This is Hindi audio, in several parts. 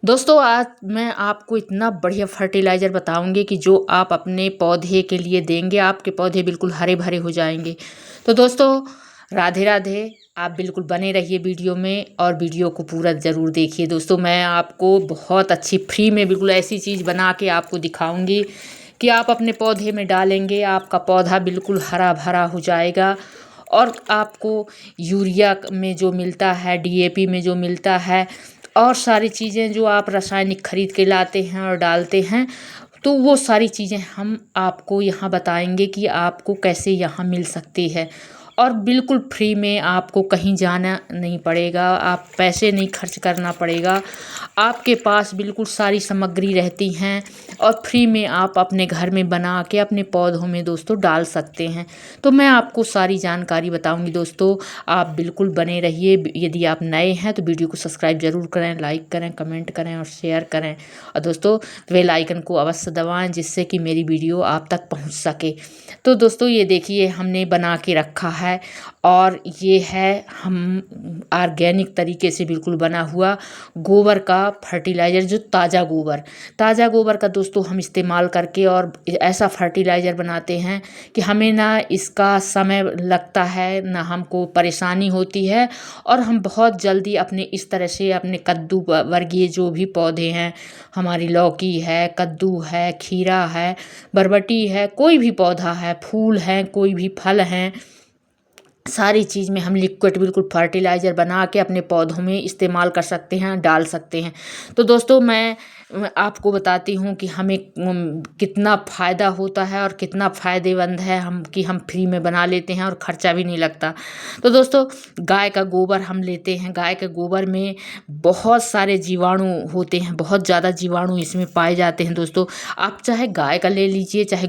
दोस्तों आज मैं आपको इतना बढ़िया फर्टिलाइज़र बताऊंगी कि जो आप अपने पौधे के लिए देंगे आपके पौधे बिल्कुल हरे भरे हो जाएंगे। तो दोस्तों राधे राधे। आप बिल्कुल बने रहिए वीडियो में और वीडियो को पूरा ज़रूर देखिए। दोस्तों मैं आपको बहुत अच्छी फ्री में बिल्कुल ऐसी चीज़ बना के आपको दिखाऊंगी कि आप अपने पौधे में डालेंगे आपका पौधा बिल्कुल हरा भरा हो जाएगा। और आपको यूरिया में जो मिलता है, डीएपी में जो मिलता है और सारी चीज़ें जो आप रासायनिक खरीद के लाते हैं और डालते हैं, तो वो सारी चीज़ें हम आपको यहाँ बताएंगे कि आपको कैसे यहाँ मिल सकती है। और बिल्कुल फ्री में, आपको कहीं जाना नहीं पड़ेगा, आप पैसे नहीं खर्च करना पड़ेगा। आपके पास बिल्कुल सारी सामग्री रहती हैं और फ्री में आप अपने घर में बना के अपने पौधों में दोस्तों डाल सकते हैं। तो मैं आपको सारी जानकारी बताऊंगी दोस्तों, आप बिल्कुल बने रहिए। यदि आप नए हैं तो वीडियो को सब्सक्राइब ज़रूर करें, लाइक करें, कमेंट करें और शेयर करें। और दोस्तों बेल आइकन को अवश्य दबाएं जिससे कि मेरी वीडियो आप तक पहुंच सके। तो दोस्तों ये देखिए हमने बना के रखा है और ये है हम ऑर्गेनिक तरीके से बिल्कुल बना हुआ गोबर का फर्टिलाइज़र, जो ताज़ा गोबर का दोस्तों हम इस्तेमाल करके और ऐसा फर्टिलाइज़र बनाते हैं कि हमें ना इसका समय लगता है, ना हमको परेशानी होती है। और हम बहुत जल्दी अपने इस तरह से अपने कद्दू वर्गीय जो भी पौधे हैं, हमारी लौकी है, कद्दू है, खीरा है, बरबटी है, कोई भी पौधा है, फूल हैं, कोई भी फल हैं, सारी चीज़ में हम लिक्विड बिल्कुल फर्टिलाइज़र बना के अपने पौधों में इस्तेमाल कर सकते हैं, डाल सकते हैं। तो दोस्तों मैं आपको बताती हूँ कि हमें कितना फ़ायदा होता है और कितना फ़ायदेमंद है हम फ्री में बना लेते हैं और ख़र्चा भी नहीं लगता। तो दोस्तों गाय का गोबर हम लेते हैं। गाय के गोबर में बहुत सारे जीवाणु होते हैं, बहुत ज़्यादा जीवाणु इसमें पाए जाते हैं। दोस्तों आप चाहे गाय का ले लीजिए, चाहे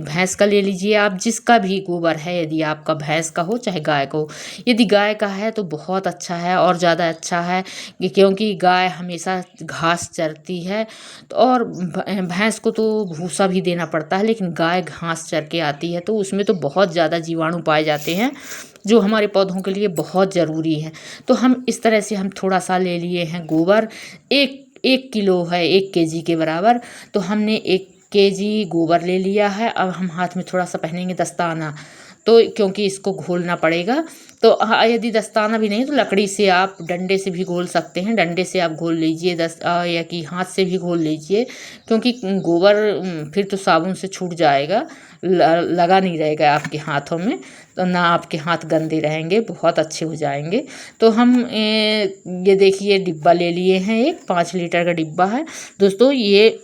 भैंस का ले लीजिए, आप जिसका भी गोबर है, यदि आपका भैंस का हो चाहे गाय का हो। यदि गाय का है तो बहुत अच्छा है और ज़्यादा अच्छा है क्योंकि गाय हमेशा घास चरती है। तो और भैंस को तो भूसा भी देना पड़ता है, लेकिन गाय घास चर के आती है तो उसमें तो बहुत ज़्यादा जीवाणु पाए जाते हैं जो हमारे पौधों के लिए बहुत ज़रूरी है। तो हम इस तरह से हम थोड़ा सा ले लिए हैं गोबर, एक किलो है 1 केजी के बराबर। तो हमने 1 केजी गोबर ले लिया है। अब हम हाथ में थोड़ा सा पहनेंगे दस्ताना, तो क्योंकि इसको घोलना पड़ेगा। तो यदि दस्ताना भी नहीं तो लकड़ी से आप डंडे से भी घोल सकते हैं, डंडे से आप घोल लीजिए या कि हाथ से भी घोल लीजिए, क्योंकि गोबर फिर तो साबुन से छूट जाएगा, लगा नहीं रहेगा आपके हाथों में, तो ना आपके हाथ गंदे रहेंगे, बहुत अच्छे हो जाएंगे। तो हम ये देखिए डिब्बा ले लिए हैं, एक 5 लीटर का डिब्बा है। दोस्तों ये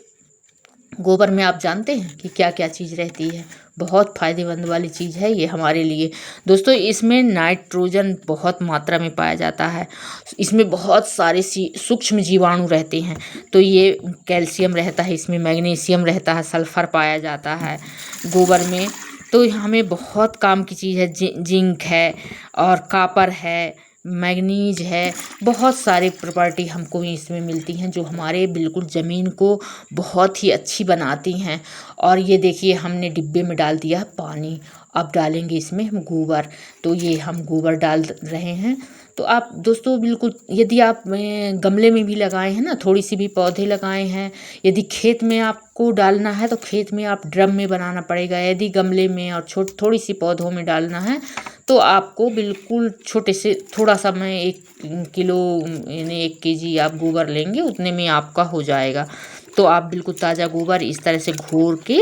गोबर में आप जानते हैं कि क्या क्या चीज़ रहती है, बहुत फ़ायदेमंद वाली चीज़ है ये हमारे लिए। दोस्तों इसमें नाइट्रोजन बहुत मात्रा में पाया जाता है, इसमें बहुत सारे सूक्ष्म जीवाणु रहते हैं। तो ये कैल्शियम रहता है, इसमें मैग्नीशियम रहता है, सल्फ़र पाया जाता है गोबर में। तो हमें बहुत काम की चीज़ है, जिंक है और कापर है, मैग्नीज है, बहुत सारे प्रॉपर्टी हमको इसमें मिलती हैं जो हमारे बिल्कुल ज़मीन को बहुत ही अच्छी बनाती हैं। और ये देखिए हमने डिब्बे में डाल दिया पानी, अब डालेंगे इसमें हम गोबर। तो ये हम गोबर डाल रहे हैं। तो आप दोस्तों बिल्कुल, यदि आप गमले में भी लगाए हैं ना, थोड़ी सी भी पौधे लगाए हैं, यदि खेत में आपको डालना है तो खेत में आप ड्रम में बनाना पड़ेगा। यदि गमले में और थोड़ी सी पौधों में डालना है तो आपको बिल्कुल छोटे से, थोड़ा सा, मैं 1 किलो यानी 1 केजी आप गोबर लेंगे उतने में आपका हो जाएगा। तो आप बिल्कुल ताज़ा गोबर इस तरह से घोर के,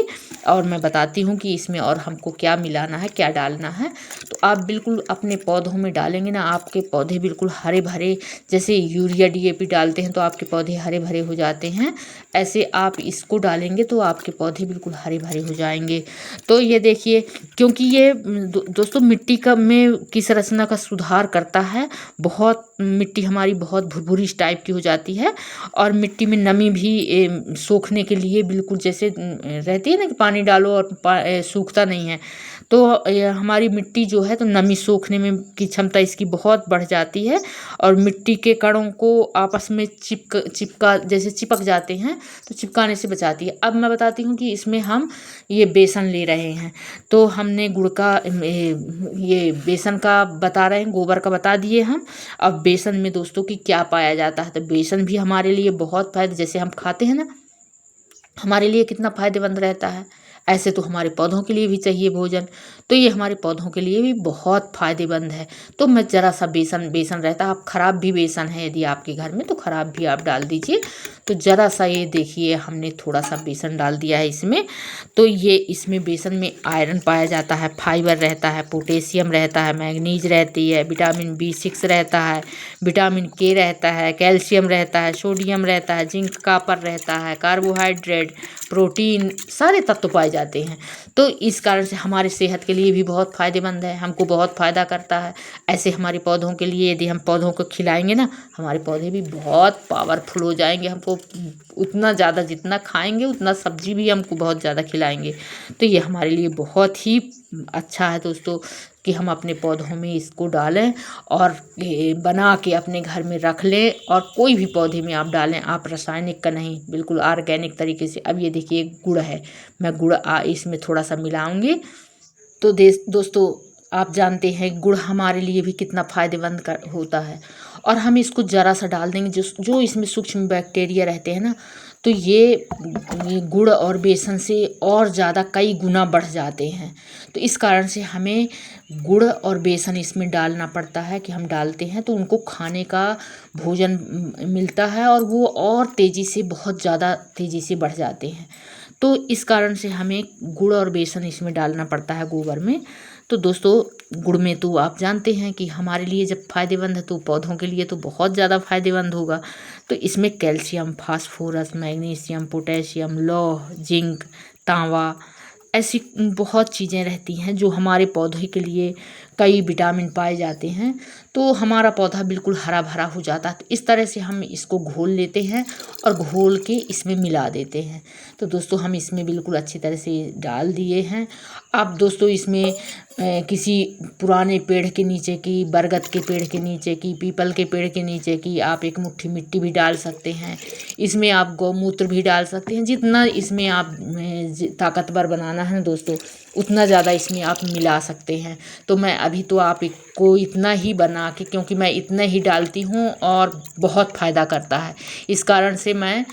और मैं बताती हूँ कि इसमें और हमको क्या मिलाना है, क्या डालना है। तो आप बिल्कुल अपने पौधों में डालेंगे ना, आपके पौधे बिल्कुल हरे भरे, जैसे यूरिया डीएपी डालते हैं तो आपके पौधे हरे भरे हो जाते हैं, ऐसे आप इसको डालेंगे तो आपके पौधे बिल्कुल हरे भरे हो जाएंगे। तो ये देखिए, क्योंकि ये दोस्तों मिट्टी का में की संरचना का सुधार करता है। बहुत मिट्टी हमारी बहुत भुरभुरी टाइप की हो जाती है और मिट्टी में नमी भी सोखने के लिए बिल्कुल, जैसे रहती है ना कि पानी पानी डालो और सूखता नहीं है। तो हमारी मिट्टी जो है तो नमी सोखने में की क्षमता इसकी बहुत बढ़ जाती है और मिट्टी के कणों को आपस में चिपका जैसे चिपक जाते हैं तो चिपकाने से बचाती है। अब मैं बताती हूँ कि इसमें हम ये बेसन ले रहे हैं। तो हमने गुड़ का ये बेसन का बता रहे हैं, गोबर का बता दिए हम। अब बेसन में दोस्तों की क्या पाया जाता है, तो बेसन भी हमारे लिए बहुत फायदे, जैसे हम खाते हैं ना, हमारे लिए कितना फ़ायदेमंद रहता है, ऐसे तो हमारे पौधों के लिए भी चाहिए भोजन, तो ये हमारे पौधों के लिए भी बहुत फ़ायदेमंद है। तो मैं ज़रा सा बेसन रहता है, आप ख़राब भी बेसन है यदि आपके घर में तो ख़राब भी आप डाल दीजिए। तो ज़रा सा ये देखिए हमने थोड़ा सा बेसन डाल दिया है इसमें। तो ये इसमें बेसन में आयरन पाया जाता है, फाइबर रहता है, पोटेशियम रहता है, मैग्नीज रहती है, विटामिन B6 रहता है, विटामिन K रहता है, कैल्शियम रहता है, सोडियम रहता है, जिंक कॉपर रहता है, कार्बोहाइड्रेट, प्रोटीन, सारे तत्व पाए जाते हैं। तो इस कारण से हमारे सेहत के लिए भी बहुत फ़ायदेमंद है, हमको बहुत फ़ायदा करता है। ऐसे हमारे पौधों के लिए यदि हम पौधों को खिलाएंगे ना, हमारे पौधे भी बहुत पावरफुल हो जाएंगे। हमको उतना ज़्यादा जितना खाएंगे उतना सब्जी भी हमको बहुत ज़्यादा खिलाएंगे। तो ये हमारे लिए बहुत ही अच्छा है दोस्तों कि हम अपने पौधों में इसको डालें और बना के अपने घर में रख लें। और कोई भी पौधे में आप डालें, आप रासायनिक का नहीं, बिल्कुल ऑर्गेनिक तरीके से। अब ये देखिए गुड़ है, मैं गुड़ इसमें थोड़ा सा मिलाऊंगी। तो दोस्तों आप जानते हैं गुड़ हमारे लिए भी कितना फ़ायदेमंद होता है। और हम इसको ज़रा सा डाल देंगे, जो इसमें सूक्ष्म बैक्टीरिया रहते हैं ना, तो ये गुड़ और बेसन से और ज़्यादा कई गुना बढ़ जाते हैं। तो इस कारण से हमें गुड़ और बेसन इसमें डालना पड़ता है कि हम डालते हैं तो उनको खाने का भोजन मिलता है और वो और तेज़ी से, बहुत ज़्यादा तेज़ी से बढ़ जाते हैं। तो इस कारण से हमें गुड़ और बेसन इसमें डालना पड़ता है गोबर में। तो दोस्तों गुड़ में तो आप जानते हैं कि हमारे लिए जब फ़ायदेमंद है तो पौधों के लिए तो बहुत ज़्यादा फ़ायदेमंद होगा। तो इसमें कैल्शियम, फास्फोरस, मैग्नीशियम, पोटेशियम, लौह, जिंक, तांबा, ऐसी बहुत चीज़ें रहती हैं जो हमारे पौधे के लिए, कई विटामिन पाए जाते हैं। तो हमारा पौधा बिल्कुल हरा भरा हो जाता है। तो इस तरह से हम इसको घोल लेते हैं और घोल के इसमें मिला देते हैं। तो दोस्तों हम इसमें बिल्कुल अच्छी तरह से डाल दिए हैं। अब दोस्तों इसमें किसी पुराने पेड़ के नीचे की, बरगद के पेड़ के नीचे की, पीपल के पेड़ के नीचे की आप एक मुट्ठी मिट्टी भी डाल सकते हैं। इसमें आप गौमूत्र भी डाल सकते हैं। जितना इसमें आप ताकतवर बनाना है दोस्तों, उतना ज़्यादा इसमें आप मिला सकते हैं। तो मैं अभी तो आप को इतना ही बना के, क्योंकि मैं इतना ही डालती हूँ और बहुत फ़ायदा करता है, इस कारण से मैं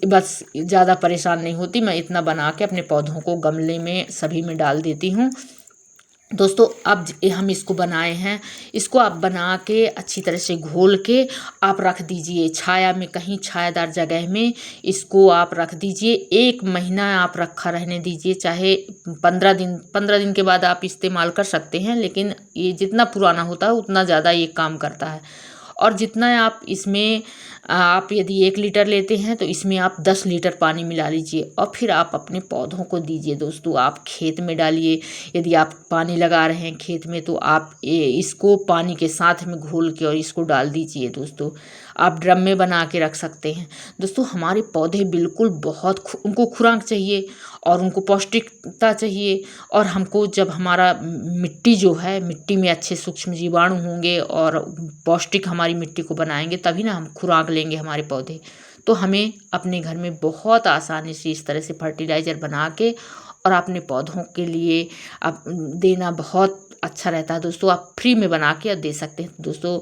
बस ज़्यादा परेशान नहीं होती। मैं इतना बना के अपने पौधों को गमले में सभी में डाल देती हूँ। दोस्तों अब हम इसको बनाए हैं, इसको आप बना के अच्छी तरह से घोल के आप रख दीजिए छाया में, कहीं छायादार जगह में इसको आप रख दीजिए। 1 महीना आप रखा रहने दीजिए, चाहे 15 दिन के बाद आप इस्तेमाल कर सकते हैं। लेकिन ये जितना पुराना होता है उतना ज़्यादा ये काम करता है। और जितना आप इसमें, आप यदि 1 लीटर लेते हैं तो इसमें आप 10 लीटर पानी मिला लीजिए और फिर आप अपने पौधों को दीजिए। दोस्तों आप खेत में डालिए, यदि आप पानी लगा रहे हैं खेत में तो आप इसको पानी के साथ में घोल के और इसको डाल दीजिए। दोस्तों आप ड्रम में बना के रख सकते हैं। दोस्तों हमारे पौधे बिल्कुल बहुत उनको खुराक चाहिए और उनको पौष्टिकता चाहिए। और हमको जब हमारा मिट्टी जो है, मिट्टी में अच्छे सूक्ष्म जीवाणु होंगे और पौष्टिक हमारी मिट्टी को बनाएंगे, तभी ना हम खुराक लेंगे हमारे पौधे। तो हमें अपने घर में बहुत आसानी से इस तरह से फर्टिलाइज़र बना के और अपने पौधों के लिए आप देना बहुत अच्छा रहता है। दोस्तों आप फ्री में बना के दे सकते हैं। दोस्तों